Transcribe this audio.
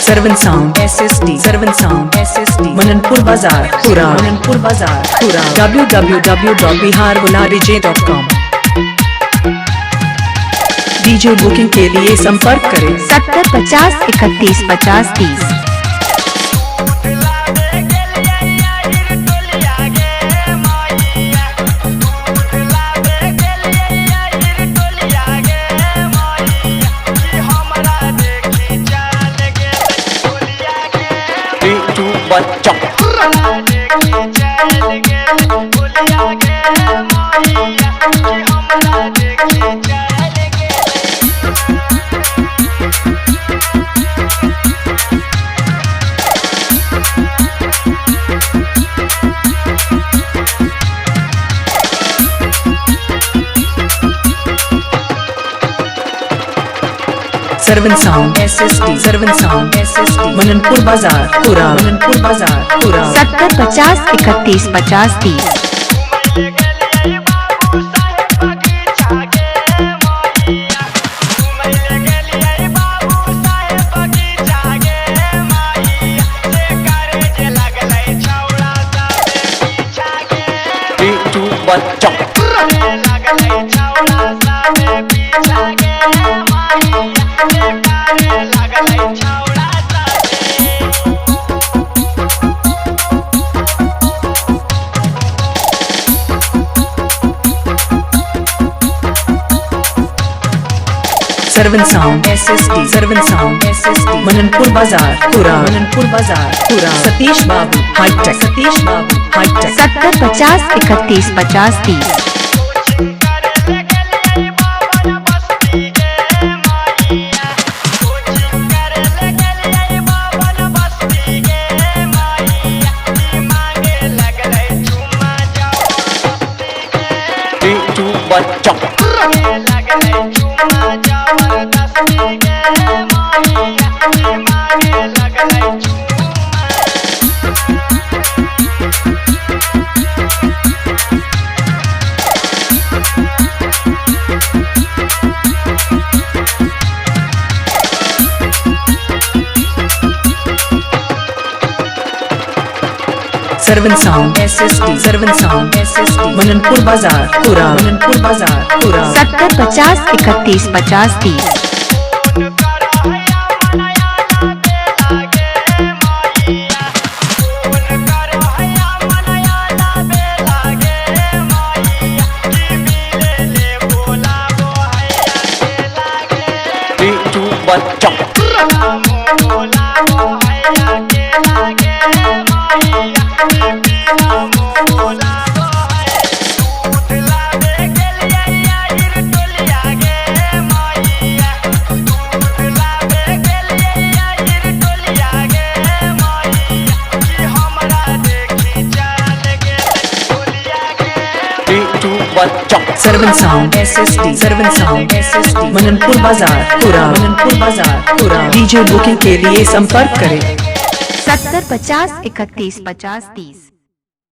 Servant sound SSD, Sarvan sound SSD, Mananpur बाजार पूरा, मननपुर बाजार पूरा, www.biharbuladj.com। डीजे बुकिंग के लिए संपर्क करें 70 50 31 50 30। Sarvan sound SSD, Sarvan sound SSD, Mananpur बाजार पूरा, मननपुर बाजार पूरा, 70 50 31 50 30। Sarvan sound SSD, Sarvan sound SSD, Mananpur बाजार पूरा, मननपुर बाजार पूरा, Satish Babu hitech, Satish Babu hitech, 70 50 31 50 30। Sarvan sound SSD, Sarvan sound SSD, Mananpur बाजार पूरा, मननपुर बाजार पूरा, 70 50 31 50 30। Sarvan sound SSD, Sarvan sound SSD, Mananpur बाजार पूरा, मननपुर बाजार पूरा, डीजे बुकिंग के लिए संपर्क करें 70 50 31 50 30।